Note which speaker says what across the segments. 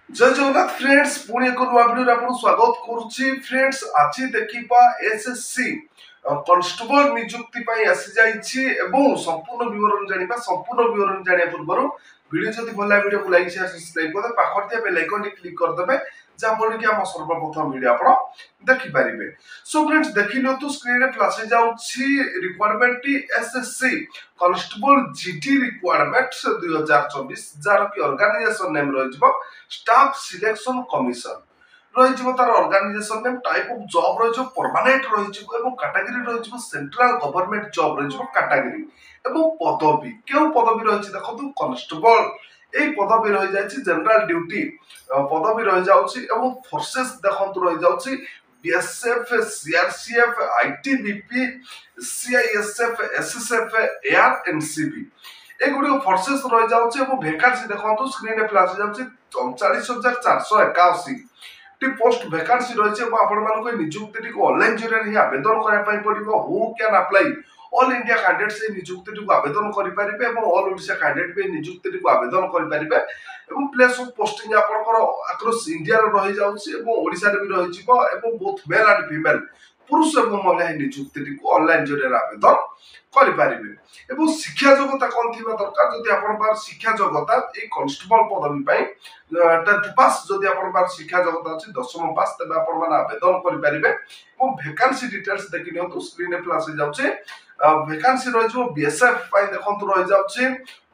Speaker 1: जय जगन्नाथ फ्रेंड्स पुणी एक नुआ वीडियो आपन स्वागत करूची फ्रेंड्स आज देखिबा एसएससी कांस्टेबल नियुक्ति पई आसी जाईची एवं संपूर्ण विवरण जानिबा संपूर्ण विवरण जानिया पूर्व वीडियो जदि भला वीडियो को लाइक शेयर सब्सक्राइब कर पाखर दिया बेल आइकन क्लिक कर देबे जाफल कि हम सर्वप्रथम वीडियो आप देखि पारिबे। सो फ्रेंड्स देखि लो तो स्क्रीन रे फ्लैश जाउछि रिक्वायरमेंट टी एसएससी कांस्टेबल जीडी रिक्वायरमेंट 2024 जार कि ऑर्गेनाइजेशन नेम रहिबो स्टाफ सिलेक्शन कमिशन रहिबो तार organisation name type of job रहिबो परमानेंट रहिबो एवं कैटेगरी रहिबो सेंट्रल गवर्नमेंट जॉब रहिबो कैटेगरी एवं पदवी केउ पदवी रहिछि देखो कांस्टेबल এই পদবী রয়ে যাচ্ছে জেনারেল ডিউটি পদবী রয়ে যাচ্ছে এবং ফোর্সেস দেখন্তু রয়ে যাচ্ছে BSF CRCF ITBP CISF SSF air NCB এগুলো ফোর্সেস রয়ে যাচ্ছে এবং ভ্যাকান্সি দেখন্তু স্ক্রিনে ফ্ল্যাশ যাচ্ছে 39481 টি পোস্ট ভ্যাকান্সি রয়েছে এবং আপনাদের নিযুক্তিটি অনলাইন জরিয়া হি আবেদন করা পাই পড়িব who can apply all India candidate से नियुक्ति को आवेदन करि परिबे एवं ऑल ओडिशा कैंडिडेट पे नियुक्ति को आवेदन करि परिबे एवं प्लेस ऑफ पोस्टिंग आपनकर अक्रॉस इंडिया रे रहि जाउछि एवं ओडिशा रे भी रहि जिवो एवं बोथ मेल एंड फीमेल पुरुष एवं महिला नियुक्ति को ऑनलाइन जरिया आवेदन करि परिबे एवं शिक्षा योग्यता कोन थिबा दरकार जदि आपन पार शिक्षा योग्यता ए कांस्टेबल पदवी पई 10th पास जदि आपन पार शिक्षा योग्यता अछि 10th पास तबे आपन माने आवेदन करि परिबे एवं वैकेंसी डिटेल्स देखि नियो तो स्क्रीन रे फ्लैश जाउछि वैकेंसी रही जो बीएसएफ पाई देखंतु रही जाउछि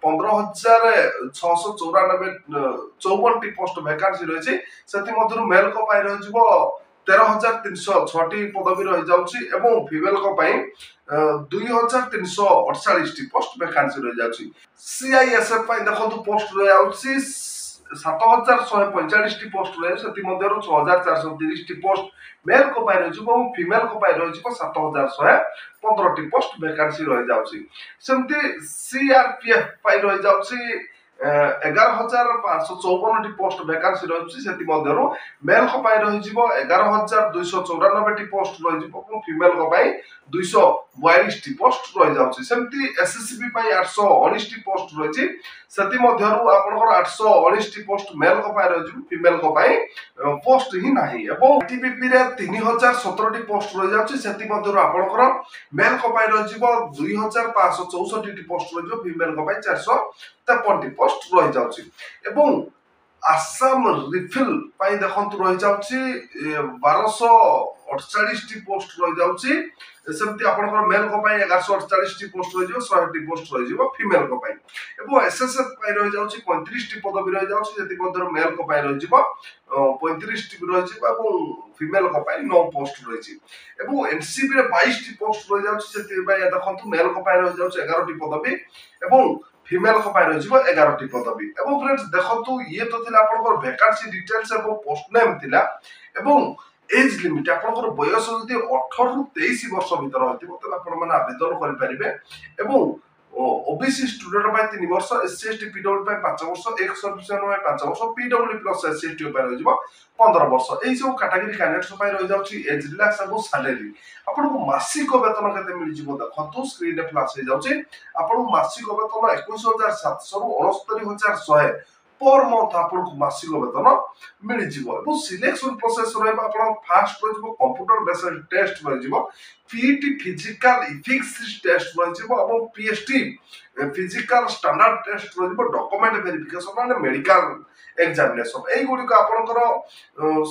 Speaker 1: 15694 टी पोस्ट वैकेंसी रही सेति मधुर मेल को पाई रही जिवो 13306 टी पदवी रही जाउछि एवं फीमेल को पाई 2348 टी पोस्ट वैकेंसी रही जाउछि सीआईएसएफ पाई देखंतु पोस्ट रही जाउछि 7145 टी पोस्ट रहे सेति मध्यरु 6430 टी पोस्ट मेल को पाई रही जिवो फीमेल को पाई रही जिवो 7115 टी पोस्ट वैकेंसी रही जाउछि सेमति सीआरपीएफ पाई रही जाउछि 11554 टी पोस्ट वैकेंसी रही सेति मध्यरु मेल को पाई रही जिवो 11294 टी पोस्ट रही जिवो फीमेल को पाई 242 टी पोस्ट रही जाउछि सेमति एसएससीबी पाई 819 टी पोस्ट रही सेति मध्यरु आपनकर 819 टी पोस्ट मेल को पाई रही फीमेल को पाई पोस्ट ही नाही एवं टीपीपी रे 3017 टी पोस्ट रही जाउछि सेति मध्यरु आपनकर मेल को पाई रही जिवो 2564 टी पोस्ट रही जिवो फीमेल को पाई 453 टी पोस्ट रही जाउछि एवं आसाम रिफिल पाई देखंतु रही जाउछि 1248 टी पोस्ट रही जाउछि सेमति आपनकर मेल को पाई 1148 टी पोस्ट रही जिवो 100 टी पोस्ट रही जिवो फीमेल को पाई एवं एसएसएफ पाई रही जाउछि 35 टी पदवी रही जाउछि जेति मध्यर मेल को पाई रही जिवो 35 टी रही जिवो एवं फीमेल को पाई 9 पोस्ट रही छि एवं एनसीबी रे 22 टी पोस्ट रही जाउछि जेति पाई देखंतु मेल को पाई रही जाउछि 11 टी पदवी एवं फीमेल को पाई रही 11 टी पदवी एवं फ्रेंड्स देखंतु ये तो थिला आपनकर वैकेंसी डिटेल्स एवं पोस्ट नेम थिला एवं एज लिमिट आपनकर बयस जदि 18 रु 23 वर्ष भीतर होतिबो तबे आपन माने आवेदन करि परिबे एवं ओबीसी स्टूडेंट पाई 3 वर्ष एससी एसटी पीडब्ल्यू पाई 5 वर्ष एक सर्विसमैन पाई 5 वर्ष पीडब्ल्यू प्लस एससी एसटी पाई रहि जिवो 15 वर्ष एई सब कैटेगरी कैंडिडेट्स पाई रहि जाउची एज रिलैक्स एवं सैलरी आपन को मासिक वेतन केते मिलि जिवो देखंतु स्क्रीन रे फ्लैश हे जाउची आपन को मासिक वेतन 21700 रु 69100 पर मंथ आपन को मासिक वेतन मिलि जिवो एवं सिलेक्शन प्रोसेस रहबा आपन फास्ट रहि जिवो कंप्यूटर बेस्ड टेस्ट रहि जिवो पीटी फिजिकल इथिक्स टेस्ट रहि जिवो एवं पीएसटी फिजिकल स्टैंडर्ड टेस्ट रहि जिवो डॉक्यूमेंट वेरिफिकेशन माने मेडिकल एग्जामिनेशन एई गुडी को आपनकर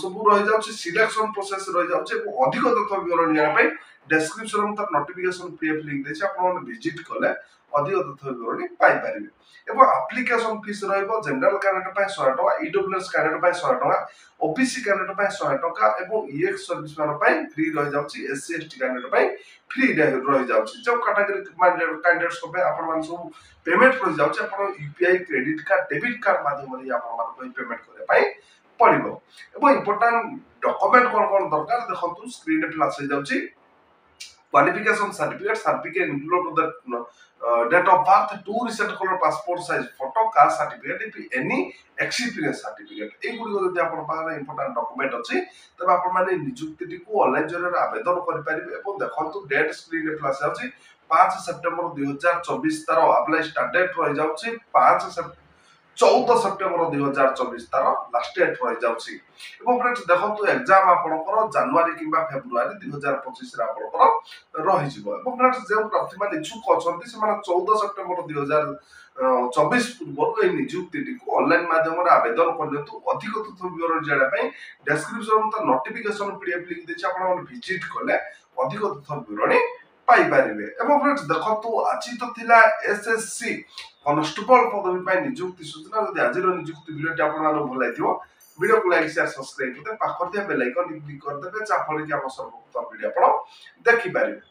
Speaker 1: सब रहि जाउछि सिलेक्शन प्रोसेस रहि जाउछि एवं अधिक तथ्य विवरण जाना पई डिस्क्रिप्शन में तर नोटिफिकेशन पीएफ लिंक देछि आपन विजिट कले अधिक तथ्य विवरण पाई परिबे एवं एप्लिकेशन फीस रहइबो जनरल कैंडिडेट पाई 100 टका ईडब्ल्यूएस कैंडिडेट पाई 100 टका ओबीसी कैंडिडेट पाई 100 टका एवं ईएक्स सर्विस मैन पाई फ्री रहि जाउछि एससी एसटी कैंडिडेट पाई फ्री रहि जाउछि जो कैटेगरी कैंडिडेट्स को पे आपन मान सब पेमेंट रहि जाउछि आपन UPI credit card debit card माध्यम रे आपन मान पेमेंट करे पाई पड़िबो एवं इंपोर्टेंट डॉक्यूमेंट कोन दरकार देखंतु स्क्रीन रे flash hey जाउछि qualification certificate include the date of birth, 2 recent color passport size photo, caste certificate, if any experience certificate এই গুলি যদি আপনার পাখে ইম্পর্টেন্ট ডকুমেন্ট আছে তবে আপন মানে নিযুক্তি কো অনলাইন জরিয়া আবেদন করি পারিবে এবং দেখন্তু ডেট স্ক্রিন রে ফ্ল্যাশ আছে 5 সেপ্টেম্বর 2024 তার अप्लाई स्टार्ट डेट रहि जाउछि 5 14 ସେପ୍ଟେମ୍ବର 2024 ତାର ଲାଷ୍ଟ ଡେଟ୍ ରହିଯାଉଛି ଏବଂ ଫ୍ରେଣ୍ଡସ୍ ଦେଖନ୍ତୁ ଏକ୍ଜାମ ଆପଣଙ୍କର ଜାନୁଆରୀ କିମ୍ବା ଫେବୃଆରୀ 2025 ରେ ଆପଣଙ୍କର ରହିଯିବ ଏବଂ ଫ୍ରେଣ୍ଡସ୍ ଯେଉଁ ପ୍ରାର୍ଥୀମାନେ ଇଚ୍ଛୁକ ଅଛନ୍ତି ସେମାନେ 14 ସେପ୍ଟେମ୍ବର 2024 ପୂର୍ବରୁ ଏହି ନିଯୁକ୍ତିଟିକୁ ଅନଲାଇନ ମାଧ୍ୟମରେ ଆବେଦନ କରିଦିଅନ୍ତୁ। ଅଧିକ ତଥ୍ୟ ବିବରଣୀ ଜାଣିବା ପାଇଁ ଡେସ୍କ୍ରିପସନ ତ ନୋଟିଫିକେସନ ପିଡିଏଫ୍ ଲିଙ୍କ ଦେଇଛି, ଆପଣମାନେ ଭିଜିଟ୍ କଲେ ଅଧିକ ତଥ୍ୟ ବିବରଣୀ ପାଇପାରିବେ। ଏବଂ ଫ୍ରେଣ୍ଡସ୍ ଦେଖନ୍ତୁ ଆଜି ତ ଥିଲା ଏସଏସସି କନଷ୍ଟେବଳ ପଦବୀ ପାଇଁ ନିଯୁକ୍ତି ସୂଚନା। ଯଦି ଆଜିର ନିଯୁକ୍ତି ଭିଡ଼ିଓଟି ଆପଣମାନଙ୍କୁ ଭଲ ଲାଗିଥିବ ଭିଡ଼ିଓକୁ ଲାଇକ୍ ସେୟାର ସବସ୍କ୍ରାଇବ କରିଦେବେ, ପାଖରେ ଥିବା ବେଲ୍ ଆଇକନ୍ କ୍ଲିକ୍ କରିଦେବେ ଯାହାଫଳରେ କି ଆମ ସର୍ବପ୍ରଥମ ଭିଡ଼ିଓ ଆପଣ ଦେଖିପାରିବେ।